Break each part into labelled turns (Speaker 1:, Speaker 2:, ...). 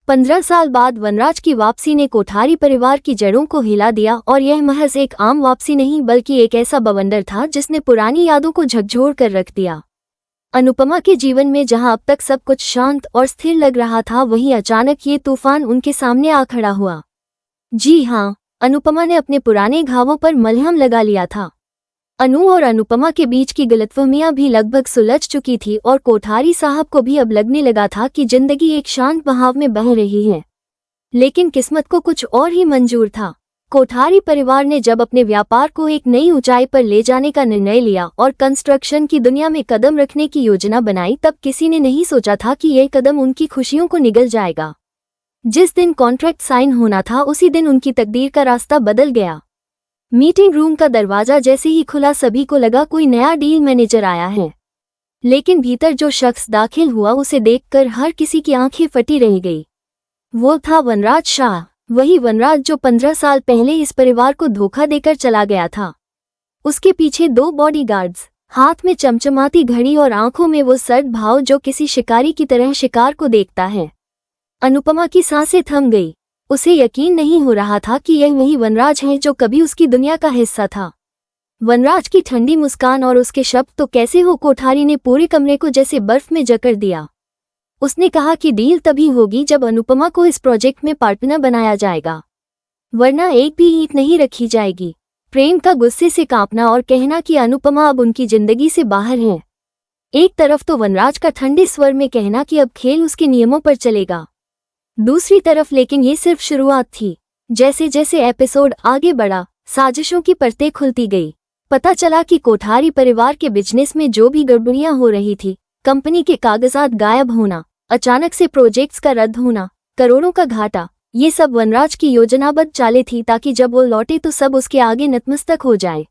Speaker 1: 15 साल बाद वनराज की वापसी ने कोठारी परिवार की जड़ों को हिला दिया और यह महज एक आम वापसी नहीं बल्कि एक ऐसा बवंडर था जिसने पुरानी यादों को झकझोर कर रख दिया। अनुपमा के जीवन में जहां अब तक सब कुछ शांत और स्थिर लग रहा था, वहीं अचानक ये तूफान उनके सामने आ खड़ा हुआ। जी हाँ, अनुपमा ने अपने पुराने घावों पर मलहम लगा लिया था। अनु और अनुपमा के बीच की गलतफहमियां भी लगभग सुलझ चुकी थी और कोठारी साहब को भी अब लगने लगा था कि जिंदगी एक शांत बहाव में बह रही है। लेकिन किस्मत को कुछ और ही मंजूर था। कोठारी परिवार ने जब अपने व्यापार को एक नई ऊंचाई पर ले जाने का निर्णय लिया और कंस्ट्रक्शन की दुनिया में कदम रखने की योजना बनाई, तब किसी ने नहीं सोचा था कि यह कदम उनकी खुशियों को निगल जाएगा। जिस दिन कॉन्ट्रैक्ट साइन होना था उसी दिन उनकी तकदीर का रास्ता बदल गया। मीटिंग रूम का दरवाजा जैसे ही खुला, सभी को लगा कोई नया डील मैनेजर आया है। लेकिन भीतर जो शख्स दाखिल हुआ उसे देखकर हर किसी की आंखें फटी रह गई। वो था वनराज शाह, वही वनराज जो 15 साल पहले इस परिवार को धोखा देकर चला गया था। उसके पीछे 2 बॉडीगार्ड्स, हाथ में चमचमाती घड़ी और आंखों में वो सर्द भाव जो किसी शिकारी की तरह शिकार को देखता है। अनुपमा की सांसें थम गई। उसे यकीन नहीं हो रहा था कि यह वही वनराज है जो कभी उसकी दुनिया का हिस्सा था। वनराज की ठंडी मुस्कान और उसके शब्द तो कैसे हो, कोठारी ने पूरे कमरे को जैसे बर्फ में जकड़ दिया। उसने कहा कि डील तभी होगी जब अनुपमा को इस प्रोजेक्ट में पार्टनर बनाया जाएगा, वरना एक भी ईंट नहीं रखी जाएगी। प्रेम का गुस्से से कांपना और कहना कि अनुपमा अब उनकी जिंदगी से बाहर है। एक तरफ तो वनराज का ठंडे स्वर में कहना कि अब खेल उसके नियमों पर चलेगा, दूसरी तरफ लेकिन ये सिर्फ शुरुआत थी। जैसे जैसे एपिसोड आगे बढ़ा, साजिशों की परतें खुलती गई। पता चला कि कोठारी परिवार के बिजनेस में जो भी गड़बड़ियां हो रही थी, कंपनी के कागजात गायब होना, अचानक से प्रोजेक्ट्स का रद्द होना, करोड़ों का घाटा, ये सब वनराज की योजनाबद्ध चालें थी ताकि जब वो लौटे तो सब उसके आगे नतमस्तक हो जाए।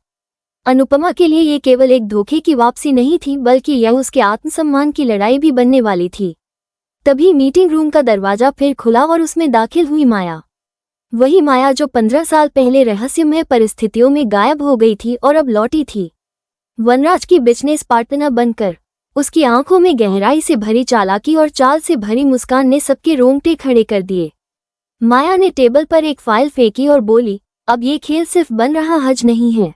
Speaker 1: अनुपमा के लिए ये केवल एक धोखे की वापसी नहीं थी, बल्कि यह उसके आत्मसम्मान की लड़ाई भी बनने वाली थी। तभी मीटिंग रूम का दरवाजा फिर खुला और उसमें दाखिल हुई माया। वही माया जो 15 साल पहले रहस्यमय परिस्थितियों में गायब हो गई थी और अब लौटी थी, वनराज की बिजनेस पार्टनर बनकर। उसकी आंखों में गहराई से भरी चालाकी और चाल से भरी मुस्कान ने सबके रोंगटे खड़े कर दिए। माया ने टेबल पर एक फाइल फेंकी और बोली, अब ये खेल सिर्फ बन रहा हज नहीं है,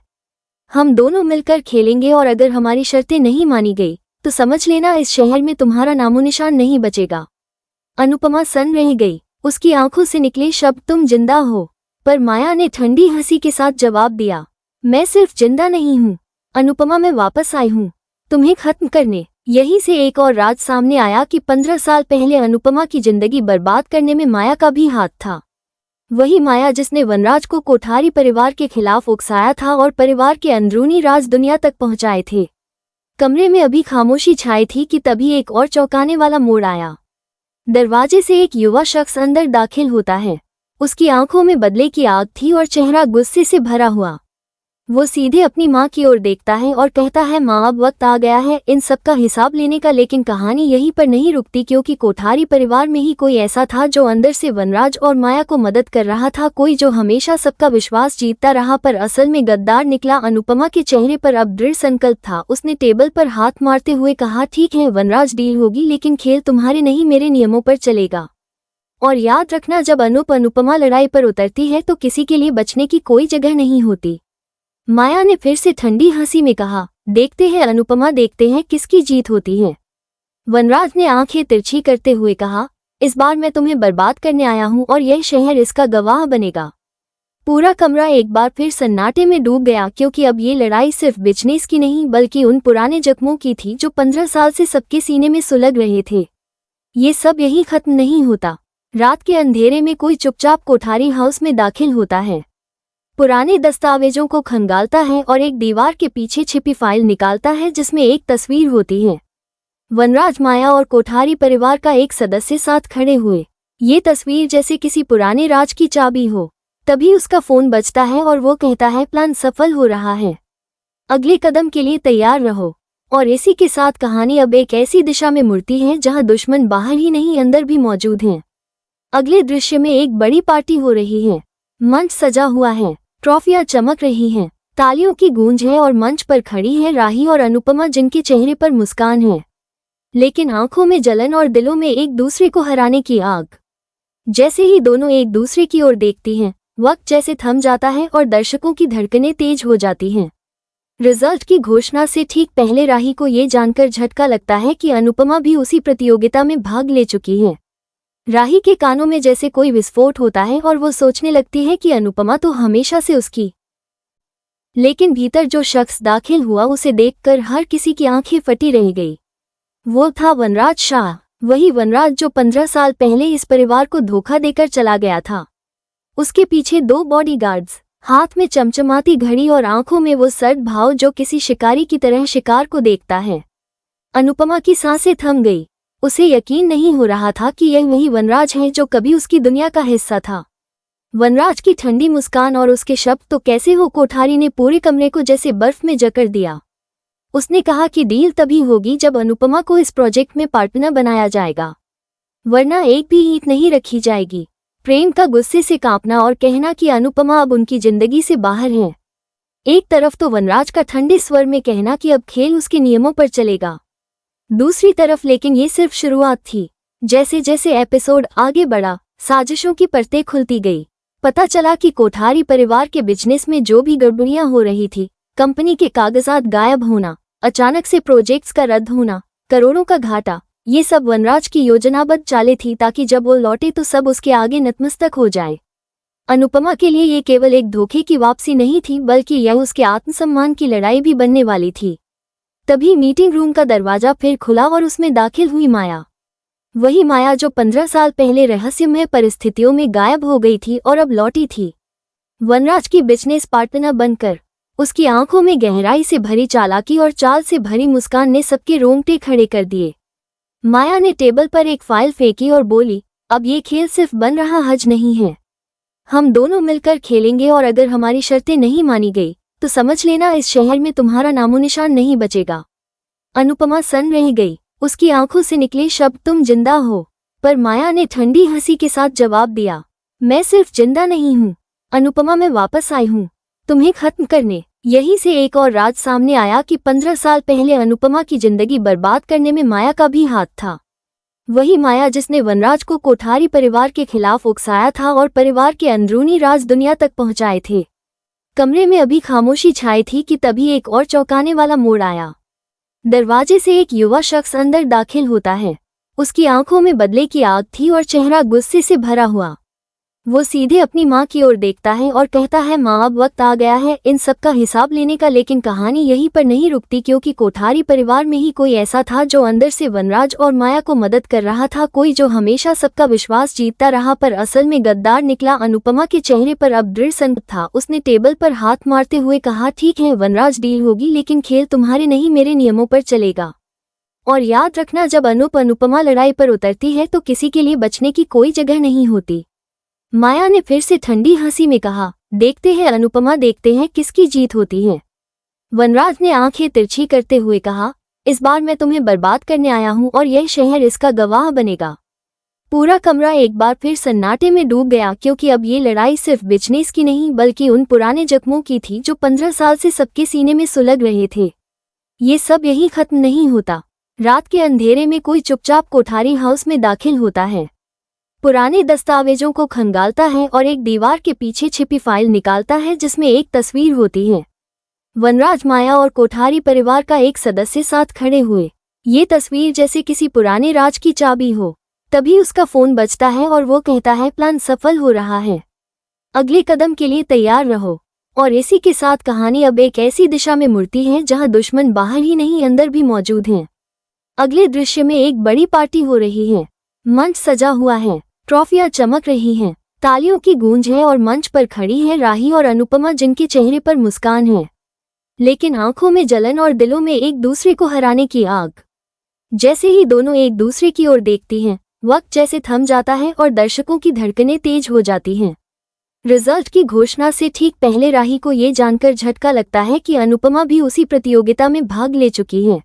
Speaker 1: हम दोनों मिलकर खेलेंगे और अगर हमारी शर्तें नहीं मानी गई तो समझ लेना इस शहर में तुम्हारा नामोनिशान नहीं बचेगा। अनुपमा सन रह गई। उसकी आंखों से निकले शब्द तुम जिंदा हो, पर माया ने ठंडी हंसी के साथ जवाब दिया, मैं सिर्फ जिंदा नहीं हूँ अनुपमा, मैं वापस आई हूँ तुम्हें खत्म करने। यहीं से एक और राज सामने आया कि 15 साल पहले अनुपमा की जिंदगी बर्बाद करने में माया का भी हाथ था। वही माया जिसने वनराज को कोठारी परिवार के खिलाफ उकसाया था और परिवार के अंदरूनी राज दुनिया तक पहुंचाए थे। कमरे में अभी खामोशी छाई थी कि तभी एक और चौंकाने वाला मोड़ आया। दरवाजे से एक युवा शख्स अंदर दाखिल होता है। उसकी आंखों में बदले की आग थी और चेहरा गुस्से से भरा हुआ। वो सीधे अपनी माँ की ओर देखता है और कहता है, माँ अब वक्त आ गया है इन सब का हिसाब लेने का। लेकिन कहानी यहीं पर नहीं रुकती, क्योंकि कोठारी परिवार में ही कोई ऐसा था जो अंदर से वनराज और माया को मदद कर रहा था, कोई जो हमेशा सबका विश्वास जीतता रहा पर असल में गद्दार निकला। अनुपमा के चेहरे पर अब दृढ़ संकल्प था। उसने टेबल पर हाथ मारते हुए कहा, ठीक है वनराज, डील होगी, लेकिन खेल तुम्हारे नहीं मेरे नियमों पर चलेगा। और याद रखना, जब अनुपमा लड़ाई पर उतरती है तो किसी के लिए बचने की कोई जगह नहीं होती। माया ने फिर से ठंडी हंसी में कहा, देखते हैं अनुपमा, देखते हैं किसकी जीत होती है। वनराज ने आंखें तिरछी करते हुए कहा, इस बार मैं तुम्हें बर्बाद करने आया हूं और यह शहर इसका गवाह बनेगा। पूरा कमरा एक बार फिर सन्नाटे में डूब गया, क्योंकि अब ये लड़ाई सिर्फ बिजनेस की नहीं बल्कि उन पुराने जख्मों की थी जो 15 साल से सबके सीने में सुलग रहे थे। ये सब यही खत्म नहीं होता। रात के अंधेरे में कोई चुपचाप कोठारी हाउस में दाखिल होता है, पुराने दस्तावेजों को खंगालता है और एक दीवार के पीछे छिपी फाइल निकालता है जिसमें एक तस्वीर होती है। वनराज, माया और कोठारी परिवार का एक सदस्य साथ खड़े हुए। ये तस्वीर जैसे किसी पुराने राज की चाबी हो। तभी उसका फोन बजता है और वो कहता है, प्लान सफल हो रहा है, अगले कदम के लिए तैयार रहो। और इसी के साथ कहानी अब एक ऐसी दिशा में मुड़ती है जहां दुश्मन बाहर ही नहीं अंदर भी मौजूद हैं। अगले दृश्य में एक बड़ी पार्टी हो रही है। मंच सजा हुआ है, ट्रॉफियां चमक रही हैं, तालियों की गूंज है और मंच पर खड़ी है राही और अनुपमा, जिनके चेहरे पर मुस्कान है लेकिन आंखों में जलन और दिलों में एक दूसरे को हराने की आग। जैसे ही दोनों एक दूसरे की ओर देखती हैं, वक्त जैसे थम जाता है और दर्शकों की धड़कनें तेज हो जाती हैं। रिजल्ट की घोषणा से ठीक पहले राही को ये जानकर झटका लगता है कि अनुपमा भी उसी प्रतियोगिता में भाग ले चुकी है। राही के कानों में जैसे कोई विस्फोट होता है और वो सोचने लगती है कि अनुपमा तो हमेशा से उसकी। लेकिन भीतर जो शख्स दाखिल हुआ उसे देखकर हर किसी की आंखें फटी रह गई। वो था वनराज शाह, वही वनराज जो 15 साल पहले इस परिवार को धोखा देकर चला गया था। उसके पीछे 2 बॉडीगार्ड्स, हाथ में चमचमाती घड़ी और आंखों में वो सर्द भाव जो किसी शिकारी की तरह शिकार को देखता है। अनुपमा की सांसें थम गई। उसे यकीन नहीं हो रहा था कि यह वही वनराज है जो कभी उसकी दुनिया का हिस्सा था। वनराज की ठंडी मुस्कान और उसके शब्द तो कैसे हो, कोठारी ने पूरे कमरे को जैसे बर्फ में जकड़ दिया। उसने कहा कि डील तभी होगी जब अनुपमा को इस प्रोजेक्ट में पार्टनर बनाया जाएगा, वरना एक भी ईंट नहीं रखी जाएगी। प्रेम का गुस्से से कांपना और कहना कि अनुपमा अब उनकी जिंदगी से बाहर है। एक तरफ तो वनराज का ठंडे स्वर में कहना कि अब खेल उसके नियमों पर चलेगा, दूसरी तरफ लेकिन ये सिर्फ शुरुआत थी। जैसे जैसे एपिसोड आगे बढ़ा, साजिशों की परतें खुलती गई। पता चला कि कोठारी परिवार के बिजनेस में जो भी गड़बड़ियां हो रही थी, कंपनी के कागजात गायब होना, अचानक से प्रोजेक्ट्स का रद्द होना, करोड़ों का घाटा, ये सब वनराज की योजनाबद्ध चालें थी ताकि जब वो लौटे तो सब उसके आगे नतमस्तक हो जाए। अनुपमा के लिए ये केवल एक धोखे की वापसी नहीं थी, बल्कि यह उसके आत्मसम्मान की लड़ाई भी बनने वाली थी। तभी मीटिंग रूम का दरवाजा फिर खुला और उसमें दाखिल हुई माया। वही माया जो 15 साल पहले रहस्यमय परिस्थितियों में गायब हो गई थी और अब लौटी थी, वनराज की बिजनेस पार्टनर बनकर। उसकी आंखों में गहराई से भरी चालाकी और चाल से भरी मुस्कान ने सबके रोंगटे खड़े कर दिए। माया ने टेबल पर एक फाइल फेंकी और बोली, अब ये खेल सिर्फ बन रहा हज नहीं है, हम दोनों मिलकर खेलेंगे और अगर हमारी शर्तें नहीं मानी गई तो समझ लेना इस शहर में तुम्हारा नामोनिशान नहीं बचेगा। अनुपमा सन रह गई। उसकी आंखों से निकले शब्द तुम जिंदा हो, पर माया ने ठंडी हंसी के साथ जवाब दिया, मैं सिर्फ जिंदा नहीं हूँ अनुपमा, मैं वापस आई हूँ तुम्हें खत्म करने। यहीं से एक और राज सामने आया कि 15 साल पहले अनुपमा की जिंदगी बर्बाद करने में माया का भी हाथ था। वही माया जिसने वनराज को कोठारी परिवार के खिलाफ उकसाया था और परिवार के अंदरूनी राज दुनिया तक पहुंचाए थे। कमरे में अभी खामोशी छाई थी कि तभी एक और चौंकाने वाला मोड़ आया। दरवाजे से एक युवा शख्स अंदर दाखिल होता है। उसकी आंखों में बदले की आग थी और चेहरा गुस्से से भरा हुआ। वो सीधे अपनी माँ की ओर देखता है और कहता है, माँ अब वक्त आ गया है इन सब का हिसाब लेने का। लेकिन कहानी यहीं पर नहीं रुकती, क्योंकि कोठारी परिवार में ही कोई ऐसा था जो अंदर से वनराज और माया को मदद कर रहा था, कोई जो हमेशा सबका विश्वास जीतता रहा पर असल में गद्दार निकला। अनुपमा के चेहरे पर अब दृढ़ संकल्प था। उसने टेबल पर हाथ मारते हुए कहा, ठीक है वनराज, डील होगी, लेकिन खेल तुम्हारे नहीं मेरे नियमों पर चलेगा। और याद रखना, जब अनुपमा लड़ाई पर उतरती है तो किसी के लिए बचने की कोई जगह नहीं होती। माया ने फिर से ठंडी हंसी में कहा, देखते हैं अनुपमा, देखते हैं किसकी जीत होती है। वनराज ने आंखें तिरछी करते हुए कहा, इस बार मैं तुम्हें बर्बाद करने आया हूं और यह शहर इसका गवाह बनेगा। पूरा कमरा एक बार फिर सन्नाटे में डूब गया, क्योंकि अब ये लड़ाई सिर्फ बिजनेस की नहीं बल्कि उन पुराने जख्मों की थी जो 15 साल से सबके सीने में सुलग रहे थे। ये सब यही खत्म नहीं होता। रात के अंधेरे में कोई चुपचाप कोठारी हाउस में दाखिल होता है, पुराने दस्तावेजों को खंगालता है और एक दीवार के पीछे छिपी फाइल निकालता है जिसमें एक तस्वीर होती है। वनराज, माया और कोठारी परिवार का एक सदस्य साथ खड़े हुए। ये तस्वीर जैसे किसी पुराने राज की चाबी हो। तभी उसका फोन बजता है और वो कहता है, प्लान सफल हो रहा है, अगले कदम के लिए तैयार रहो। और इसी के साथ कहानी अब एक ऐसी दिशा में मुड़ती है जहां दुश्मन बाहर ही नहीं अंदर भी मौजूद हैं। अगले दृश्य में एक बड़ी पार्टी हो रही है। मंच सजा हुआ है, ट्रॉफियां चमक रही हैं, तालियों की गूंज है और मंच पर खड़ी है राही और अनुपमा, जिनके चेहरे पर मुस्कान है, लेकिन आंखों में जलन और दिलों में एक दूसरे को हराने की आग। जैसे ही दोनों एक दूसरे की ओर देखती हैं, वक्त जैसे थम जाता है और दर्शकों की धड़कनें तेज हो जाती हैं। रिजल्ट की घोषणा से ठीक पहले राही को ये जानकर झटका लगता है कि अनुपमा भी उसी प्रतियोगिता में भाग ले चुकी है।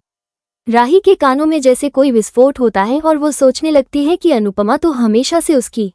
Speaker 1: राही के कानों में जैसे कोई विस्फोट होता है और वो सोचने लगती है कि अनुपमा तो हमेशा से उसकी